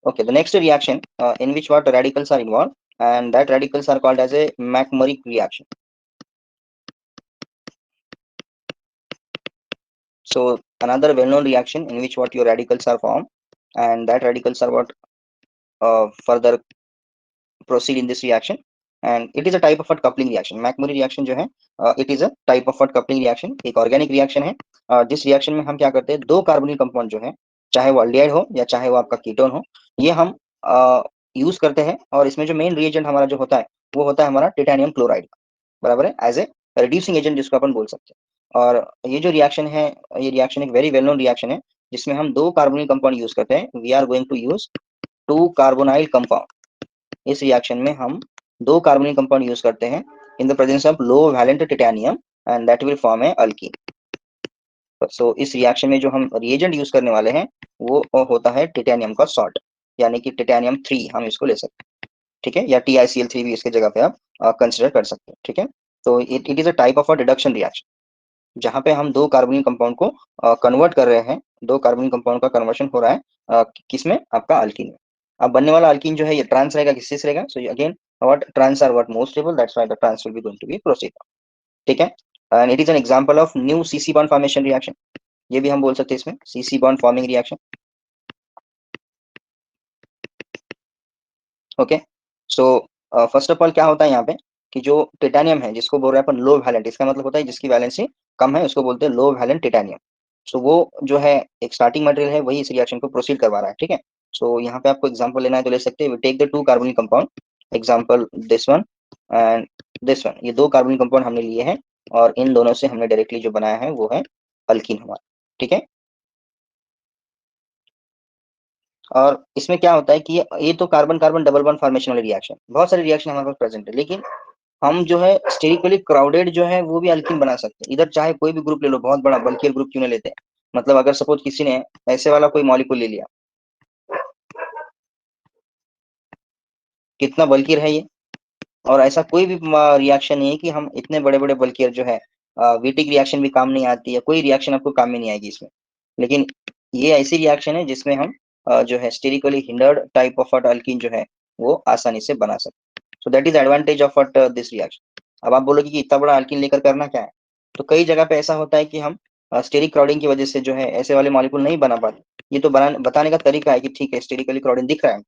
Okay, the next reaction in which what radicals are involved, and that radicals are called as a McMurray reaction. So another well-known reaction in which what your radicals are formed, and that radicals are what further proceed in this reaction, and it is a type of a coupling reaction. McMurray reaction जो है it is a type of a coupling reaction, एक organic reaction है. जिस reaction में हम क्या करते हैं, दो कार्बोनिल कंपाउंड जो है, चाहे वो aldehyde हो या चाहे वो आपका कीटोन हो, ये हम यूज करते हैं. और इसमें जो मेन रिएजेंट हमारा जो होता है वो होता है हमारा टिटेनियम क्लोराइड, बराबर है, एज ए रिड्यूसिंग एजेंट जिसको अपन बोल सकते हैं. और ये जो रिएक्शन है, ये रिएक्शन एक वेरी वेल नोन रिएक्शन है जिसमें हम दो कार्बोनिल कंपाउंड यूज करते हैं. We are going to use two carbonyl compound. इस रिएक्शन में हम दो कार्बोनिल कंपाउंड यूज करते हैं in the presence of low valent titanium, and that will form a alkene. So इस रिएक्शन में जो हम रिएजेंट यूज करने वाले हैं वो होता है टिटेनियम का सॉल्ट, यानी कि टिटेनियम 3 हम इसको ले सकते हैं, ठीक है, या TiCl3 भी इसके जगह पे आप कंसिडर कर सकते हैं, ठीक है. तो it is a type of a reduction reaction जहाँ पे हम दो कार्बोनिल कंपाउंड को कन्वर्ट कर रहे हैं, दो कार्बोनिल कंपाउंड का कन्वर्शन हो रहा है किसमें, आपका अल्कीन में. अब बनने वाला अल्कीन जो है ये ट्रांस रहेगा, किससे से रहेगा, so again what trans are what more stable, that's why the trans will be going to be proceed, ठीक है. And it is an example of new CC bond formation reaction, ये भी हम बोल सकते हैं इसमें CC bond forming reaction. Okay, so first of all क्या होता है यहाँ पे कि जो टिटेनियम है जिसको बोल रहे हैं अपन लो वैलेंट, इसका मतलब होता है जिसकी वैलेंसी कम है उसको बोलते हैं लो वैलेंट टिटेनियम. सो वो जो है एक स्टार्टिंग मटेरियल है, वही इस रिएक्शन को प्रोसीड करवा रहा है, ठीक है. सो यहाँ पे आपको एग्जांपल लेना है तो ले सकते हैं. We take the two carbonyl compound, example this one and this one. ये दो कार्बोनिल कंपाउंड हमने लिए हैं और इन दोनों से हमने डायरेक्टली जो बनाया है वो है अल्कीन हमारा, ठीक है. और इसमें क्या होता है कि ये तो carbon carbon double bond formation वाली रिएक्शन, बहुत सारे रिएक्शन हमारे पास प्रेजेंट है, लेकिन हम जो है स्टेरिकली क्राउडेड जो है वो भी अल्कीन बना सकते हैं. इधर चाहे कोई भी ग्रुप ले लो, बहुत बड़ा बल्कियर ग्रुप क्यों नहीं लेते हैं. मतलब अगर सपोज किसी ने ऐसे वाला कोई मॉलिक्यूल ले लिया, कितना बल्कियर है ये, और ऐसा कोई भी रिएक्शन नहीं है कि हम इतने बड़े बड़े बल्कियर जो है, वीटिक रिएक्शन भी काम नहीं आती है, कोई रिएक्शन आपको काम में नहीं आएगी इसमें. लेकिन ये ऐसी रिएक्शन है जिसमें हम जो है sterically hindered type of alkyne जो है वो आसानी से बना सकते हैं. So that is advantage of this reaction. अब आप बोलोगे कि इतना बड़ा अल्कीन लेकर करना क्या है, तो कई जगह पे ऐसा होता है कि हम स्टेरिक क्राउडिंग की वजह से जो है ऐसे वाले मॉलिक्यूल नहीं बना पाते. ये तो बताने का तरीका है कि ठीक है स्टेरिकली क्राउडिंग दिख रहा है,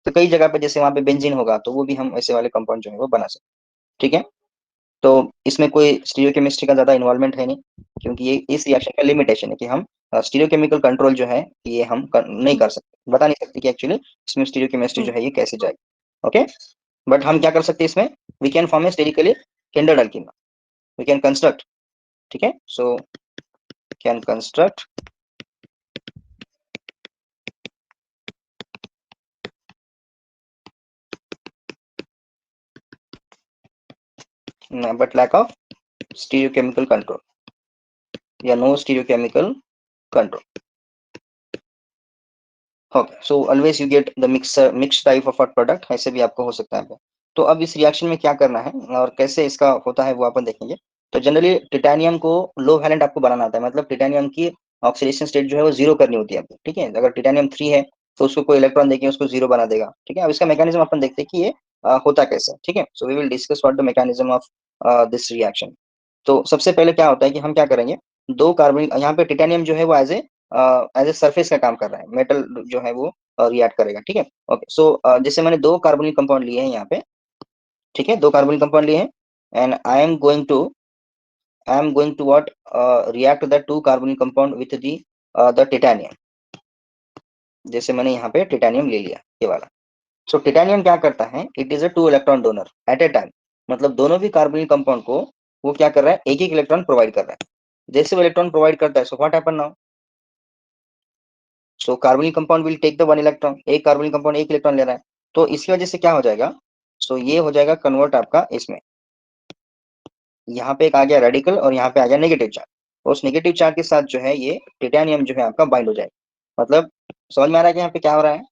तो कई जगह पे जैसे वहां पे बेंजीन होगा तो वो भी हम ऐसे वाले कंपाउंड जो है वो बना सकते हैं, ठीक है. तो इसमें कोई स्टीरियोकेमिस्ट्री का ज्यादा इन्वॉल्वमेंट है नहीं, क्योंकि ये इस रिएक्शन का लिमिटेशन है कि हम स्टीरियोकेमिकल कंट्रोल जो है ये हम नहीं कर सकते, बता नहीं सकते कि एक्चुअली इसमें स्टीरियोकेमिस्ट्री जो है ये कैसे जाएगी. ओके, बट हम क्या कर सकते हैं इसमें, we can form a sterically hindered alkene, we can construct, ठीक है. So can construct but lack of stereochemical control या no stereochemical control. Okay, so always you get the mixed type of a product, ऐसे भी आपको हो सकता है. तो अब इस रिएक्शन में क्या करना है और कैसे इसका होता है वो अपन देखेंगे. तो जनरली टिटेनियम को लो वैलेंट आपको बनाना आता है, मतलब टिटेनियम की ऑक्सीडेशन स्टेट जो है वो जीरो करनी होती है आपको, ठीक है. अगर टिटेनियम 3 है तो उसको कोई इलेक्ट्रॉन देके उसको जीरो बना देगा, ठीक है. अब इसका मैकेनिज्म अपन देखते हैं कि ये होता कैसे, ठीक है. So we will discuss what the mechanism of this reaction. तो सबसे पहले क्या होता है कि हम क्या करेंगे, दो कार्बन, यहाँ पे टिटेनियम जो है वो एज ए सरफेस का काम कर रहा है, मेटल जो है वो रिएक्ट करेगा, ठीक है. ओके, सो जैसे मैंने दो कार्बोनिल कंपाउंड लिए हैं यहाँ पे, ठीक है, दो कार्बोनिल कंपाउंड लिए हैं, and I am going to what react the two carbonyl compound with the titanium. जैसे मैंने यहाँ पे टिटेनियम ले लिया ये वाला. सो टिटेनियम क्या करता है, it is a two electron donor at a time, मतलब दोनों भी कार्बोनिल कंपाउंड को वो क्या कर रहा है, एक एक इलेक्ट्रॉन प्रोवाइड कर रहा है. जैसे वो इलेक्ट्रॉन प्रोवाइड करता है, so what happen now, so carbonyl compound will take the one electron, एक कार्बोनिल कंपाउंड एक इलेक्ट्रॉन ले रहा है, तो इसकी वजह से क्या हो जाएगा, सो ये हो जाएगा कन्वर्ट आपका इसमें, यहाँ पे एक आ गया रेडिकल और यहाँ पे आ गया नेगेटिव चार्ज. उस नेगेटिव चार्ज के साथ जो है ये टिटेनियम जो है आपका बाइंड हो जाएगा. मतलब समझ में आ रहा है कि यहाँ पे क्या हो रहा है.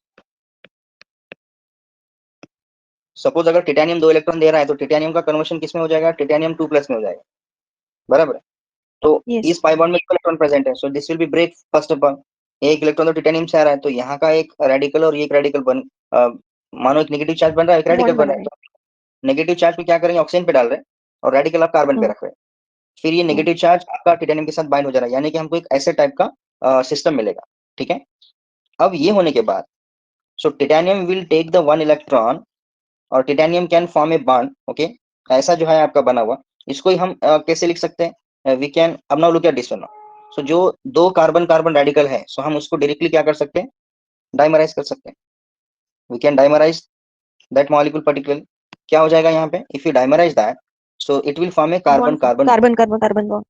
सपोज अगर टिटेनियम दो इलेक्ट्रॉन दे रहा है तो टिटेनियम का कन्वर्शन किस में हो जाएगा, टिटेनियम 2 प्लस में हो जाएगा, बराबर है. तो Yes. इस पाई बॉन्ड में इक्वल इलेक्ट्रॉन प्रेजेंट है, so this will be break first of all. एक इलेक्ट्रॉन तो टिटेनियम से आ रहा है, तो यहाँ का एक रेडिकल और ये एक रेडिकल मानो एक नेगेटिव चार्ज बन रहा है, एक रेडिकल बॉन्ड बन बना रहा है, रहे तो नेगेटिव चार्ज पे क्या करेंगे, ऑक्सीजन पे डाल रहे हैं, और रेडिकल आप कार्बन पे हैं। रख रहे हैं। फिर ये हम्म, नेगेटिव चार्ज आपका टिटेनियम के साथ बाइंड हो जा रहा है, यानी कि हमको एक ऐसे टाइप का सिस्टम मिलेगा। ठीक है, अब ये होने के बाद so titanium will take the one electron और titanium can form a bond. Okay, ऐसा जो है आपका बना हुआ, इसको ही हम कैसे लिख सकते हैं, वी कैन, अब now look at this one. So जो दो कार्बन कार्बन रेडिकल है, सो हम उसको डायरेक्टली क्या कर सकते हैं, डाइमराइज कर सकते हैं। We can dimerize that molecule particular. क्या हो जाएगा यहाँ पे, if you dimerize that, so it will form a carbon bond carbon, carbon carbon carbon bond.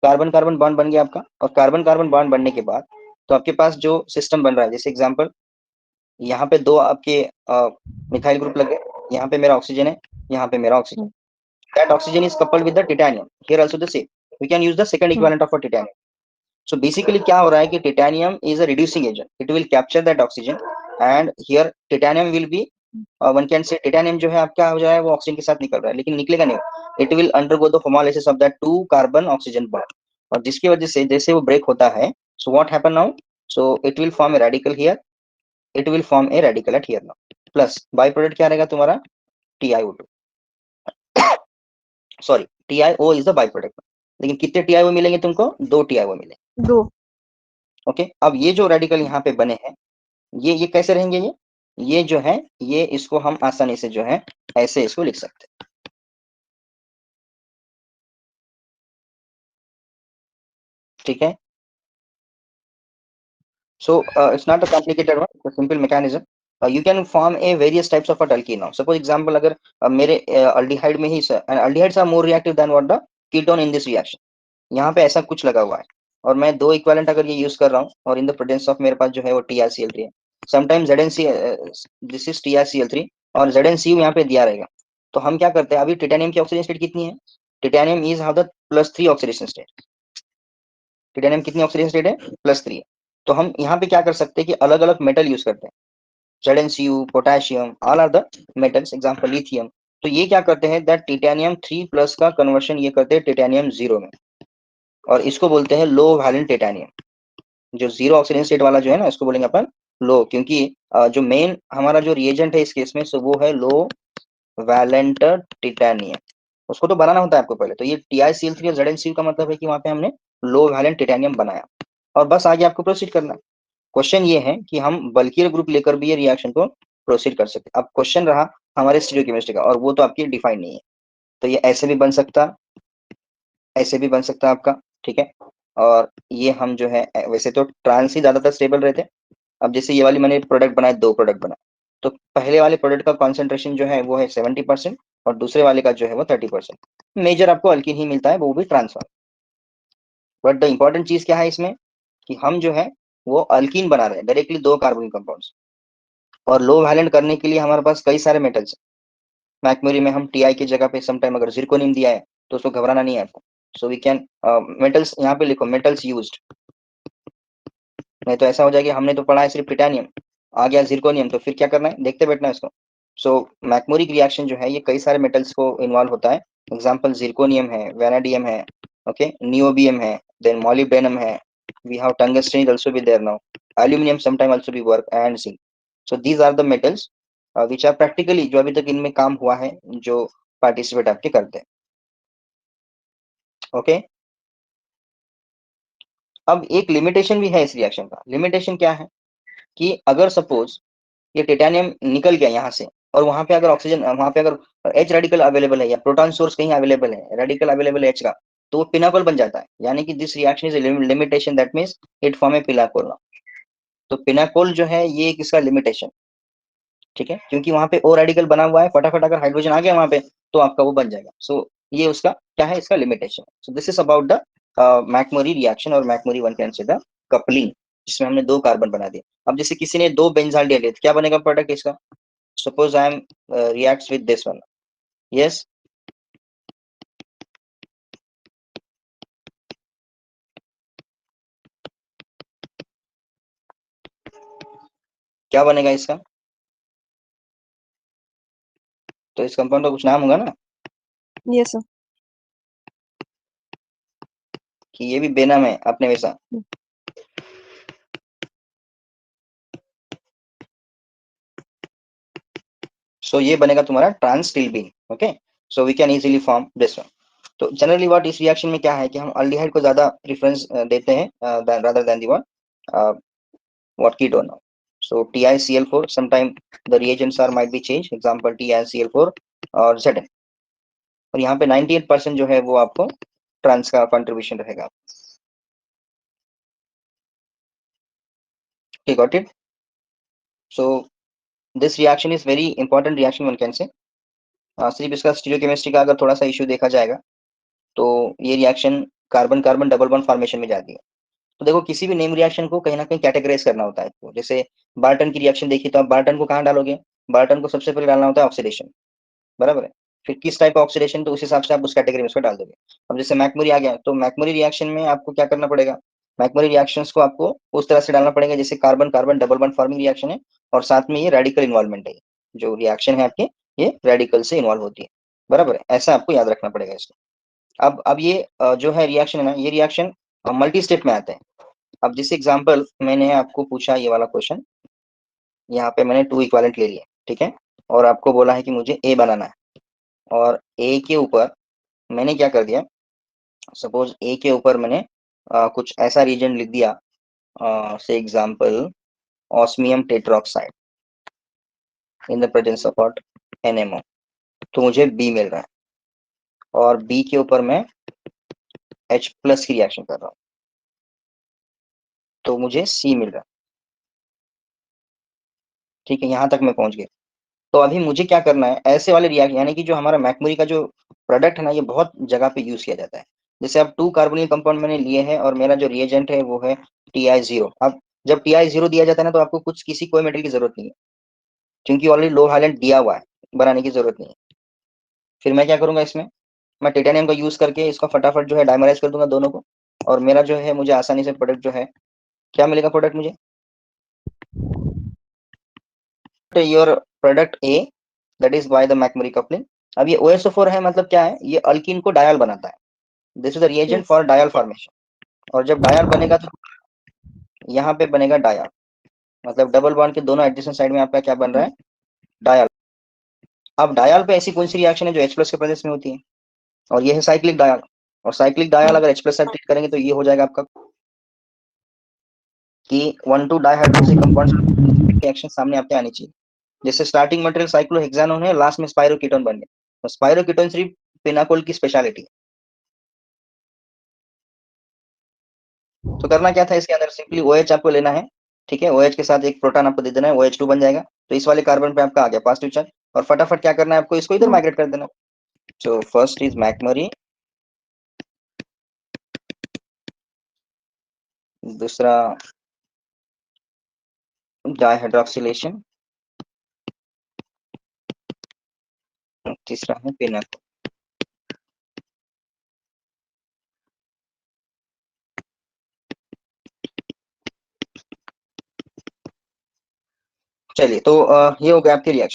Carbon carbon bond बन गया आपका। और कार्बन कार्बन बॉन्ड बनने के बाद तो आपके पास जो सिस्टम बन रहा है, जैसे एग्जांपल यहाँ पे दो आपके मिथाइल ग्रुप लगे, यहाँ पे मेरा ऑक्सीजन है, यहाँ पे मेरा oxygen, hmm, that oxygen is coupled with the titanium, here also the same, we can use the second hmm, equivalent of a titanium. So basically क्या हो रहा है कि titanium is a reducing agent, it will capture that oxygen and here titanium will be one can say titanium जो है आप क्या हो जाए, वो ऑक्सीजन के साथ निकल रहा है, लेकिन निकलेगा नहीं, it will undergo the homolysis of that two carbon oxygen bond, और जिसकी वजह से जैसे वो ब्रेक होता है, so what happen now, so it will form a radical here, it will form a radical at here now, plus by product क्या रहेगा तुम्हारा, TiO2, sorry TiO is the by product, लेकिन कितने TiO मिलेंगे तुमको, दो TiO मिलेंगे। दो। ओके, अब ये जो रेडिकल यहाँ पे बने हैं, ये कैसे रहेंगे, ये जो है, ये इसको हम आसानी से जो है ऐसे इसको लिख सकते हैं। ठीक है, so it's not a complicated one, it's a simple mechanism. You can form a various types of alkene now. Suppose example अगर मेरे aldehyde में ही aldehydes are more reactive than what the ketone in this reaction, यहाँ पे ऐसा कुछ लगा हुआ है, और मैं दो इक्विवेलेंट अगर ये यूज कर रहा हूँ, और इन द प्रेजेंस ऑफ मेरे पास जो है वो TrCl3 है, sometime ZnC, this is TrCl3 और ZnCu यहाँ पे दिया रहेगा। तो हम क्या करते हैं, अभी टिटेनियम की ऑक्सीजन स्टेट कितनी है, titanium is have the +3 oxidation state, titanium कितनी ऑक्सीडेशन स्टेट है, +3 है। तो हम यहाँ पे क्या कर सकते हैं कि अलग अलग मेटल यूज करते हैं, ZnCu, potassium, all are the metals, example lithium. तो ये क्या करते हैं, दैट टिटेनियम 3+ का कन्वर्शन ये करते हैं टिटेनियम 0 में, और इसको बोलते हैं लो वैलेंट टिटेनियम। जो जीरो ऑक्सीडेशन स्टेट वाला जो है ना, इसको बोलेंगे अपन लो, क्योंकि जो मेन हमारा जो रिएजेंट है इस केस में, सो वो है लो वैलेंट टिटेनियम। उसको तो बनाना होता है आपको पहले, तो ये TiCl3 और ZnCu का मतलब है कि वहां पे हमने लो वैलेंट टिटेनियम बनाया, और बस आगे आपको प्रोसीड करना है। क्वेश्चन ये है कि हम बल्कियर ग्रुप लेकर भी ये रिएक्शन को प्रोसीड कर सकते हैं। अब क्वेश्चन रहा हमारे स्टीरियोकेमिस्ट्री का, और वो तो आपकी डिफाइन नहीं है, तो ये ऐसे भी बन सकता, ऐसे भी बन सकता है आपका। ठीक है, और ये हम जो है वैसे तो ट्रांस ही ज्यादातर स्टेबल रहते हैं। अब जैसे ये वाली मैंने प्रोडक्ट बनाए, दो प्रोडक्ट बनाए, तो पहले वाले प्रोडक्ट का कॉन्सेंट्रेशन जो है वो है 70%, और दूसरे वाले का जो है वो 30%। मेजर आपको अल्किन ही मिलता है, वो भी ट्रांस वाला। बट द इंपॉर्टेंट चीज क्या है इसमें, कि हम जो है वो अल्किन बना रहे हैं डायरेक्टली दो कार्बोनिक कंपाउंड्स, और लो वैलेंट करने के लिए हमारे पास कई सारे मेटल्स। मैक्मेरी में हम Ti की जगह पे समटाइम अगर जिरकोनियम दिया है, तो उसको घबराना नहीं है आपको। सो वी कैन मेटल्स, यहाँ पे लिखो मेटल्स यूज्ड, नहीं तो ऐसा हो जाएगा हमने तो पढ़ा है सिर्फ टिटेनियम, आ गया जिरकोनियम, तो फिर क्या करना है, देखते बैठना है इसको। सो मैक्मोरिक रिएक्शन जो है ये कई सारे मेटल्स को इन्वॉल्व होता है, एग्जांपल जिरकोनियम है, वेनेडियम है, ओके, नियोबियम है, देन मॉलिब्डेनम है, we have tungsten is also be there now, aluminium sometime also be work, and zinc. So these are the metals which are practically, जो अभी तक इनमें काम हुआ है, जो पार्टिसिपेट आपके करते हैं। ओके, अब एक लिमिटेशन भी है इस रिएक्शन का। लिमिटेशन क्या है, कि अगर सपोज ये टिटेनियम निकल गया यहाँ से, और वहां पे अगर ऑक्सीजन, वहां पे अगर H रेडिकल अवेलेबल है या प्रोटॉन सोर्स कहीं अवेलेबल है, रेडिकल अवेलेबल है H का, तो वो पिनाकोल बन जाता है, यानी कि this reaction is limitation, that means it form A pinacol. तो पिनाकोल जो है ये एक इसका लिमिटेशन। ठीक है, क्योंकि वहां पे ओ रेडिकल बना हुआ है, फटाफट अगर हाइड्रोजन आ गया वहां पे, तो आपका वो बन जाएगा। सो ये उसका क्या है, इसका limitation. So this is about the McMurry reaction, और McMurry one can say the coupling, जिसमें हमने दो कार्बन बना दिए। अब जैसे किसी ने दो बेंजाल ले लिए, तो क्या बनेगा प्रोडक्ट इसका, suppose I am reacts with this one, yes, क्या बनेगा इसका, तो इस कंपाउंड का कुछ नाम होगा ना, यस सर। कि ये भी बेनाम है अपने वैसा, सो ये बनेगा तुम्हारा transstilbene. Okay, so we can easily form this one. तो जनरली व्हाट इस रिएक्शन में क्या है कि हम अल्डिहाइड को ज्यादा प्रेफरेंस देते हैं rather than the one what ketone now. So TiCl4, sometime the reagents are might be changed, example TiCl4 और Zn। और यहाँ पे 98% जो है वो आपको ट्रांस का कंट्रीब्यूशन रहेगा। Okay, got it? So this reaction is very important reaction one can say। सिर्फ इसका स्टीरियोकेमिस्ट्री का अगर थोड़ा सा इश्यू देखा जाएगा तो ये reaction carbon carbon double bond formation में जाती है। तो देखो किसी भी नेम रिएक्शन को कहीं ना कहीं कैटेगराइज करना होता है। तो जैसे बार्टन की रिएक्शन देखी तो आप बार्टन को कहाँ डालोगे? बार्टन को सबसे पहले डालना होता है ऑक्सीडेशन, बराबर है। फिर किस टाइप का ऑक्सीडेशन, तो उस हिसाब से आप उस कैटेगरी में उसको डाल दोगे। अब जैसे मैकमरी आ गया तो मैकमरी रिएक्शन में आपको क्या करना पड़ेगा? मैकमरी रिएक्शंस को आपको उस तरह से डालना पड़ेगा जैसे carbon carbon double bond forming reaction है और साथ में ये रेडिकल इन्वॉल्वमेंट है। जो रिएक्शन है आपके ये रेडिकल से इन्वॉल्व होती है, बराबर है। ऐसा आपको याद रखना पड़ेगा इसको। अब ये जो है रिएक्शन है ना, ये रिएक्शन मल्टी स्टेप में आता है। अब जिस एग्जांपल मैंने आपको पूछा ये वाला क्वेश्चन, यहाँ पे मैंने टू इक्वालेंट ले लिया, ठीक है, और आपको बोला है कि मुझे ए बनाना है। और ए के ऊपर मैंने क्या कर दिया, सपोज ए के ऊपर मैंने कुछ ऐसा रीजन लिख दिया, से example osmium tetroxide in the presence of what NMO, तो मुझे बी मिल रहा है। और बी के ऊपर मैं H प्लस की रिएक्शन कर रहा हूँ तो मुझे सी मिल रहा है। ठीक है, यहाँ तक मैं पहुंच गया। तो अभी मुझे क्या करना है, ऐसे वाले रिएक्शन यानी कि जो हमारा मैकमरी का जो प्रोडक्ट है ना, ये बहुत जगह पे यूज किया जाता है। जैसे अब 2 कार्बोनिल कंपाउंड मैंने लिए हैं और मेरा जो रिएजेंट है वो है TI0। अब जब TI0 दिया जाता है ना तो आपको कुछ किसी कोई मेटल की जरूरत नहीं है, क्योंकि ऑलरेडी लो वैलेंट दिया हुआ है, बनाने की जरूरत नहीं है। फिर मैं क्या करूंगा, इसमें मैं टाइटेनियम का यूज करके इसको फटाफट जो है डायमराइज कर दूंगा दोनों को, और मेरा जो है मुझे आसानी से प्रोडक्ट जो है क्या मिलेगा, प्रोडक्ट मुझे your product a, that is by the McMurry coupling. अब ये OSO4 है, मतलब क्या है, ये अल्कीन को डायल बनाता है। This is the reagent Yes. For dial formation. और जब डायल बनेगा तो यहाँ पे बनेगा डायल, मतलब डबल बॉन्ड के दोनों एडजेसेंट साइड में आपका क्या बन रहा है, डायल। अब डायल पे ऐसी कौन सी रिएक्शन है जो H प्लस के प्रेजेंस में होती है, और ये है साइक्लिक डायल। और साइक्लिक डायल अगर H प्लस से ट्रीट करेंगे तो ये हो जाएगा आपका कि 1,2 डाइहाइड्रोक्सी कंपाउंड्स रिएक्शन सामने आपके आनी चाहिए। जैसे स्टार्टिंग मटेरियल साइक्लोहेक्सानोन है, लास्ट में स्पाइरोकीटोन बन गया, तो स्पाइरोकीटोन सिर्फ पिनाकोल की स्पेशलिटी है। तो करना क्या था, इसके अंदर सिंपली OH आपको लेना है, ठीक है, OH के साथ एक प्रोटॉन आपको दे देना है, OH2 बन जाएगा। तो इस वाले कार्बन पे आपका आ गया पॉजिटिव चार्ज, और फटाफट क्या करना है आपको, इसको इधर माइग्रेट कर देना। सो फर्स्ट इज मैकमरी, दूसरा डाइहाइड्रोक्सिलेशन, तीसरा है पिनाकोल। चलिए, तो ये हो गया आपके रिएक्शन।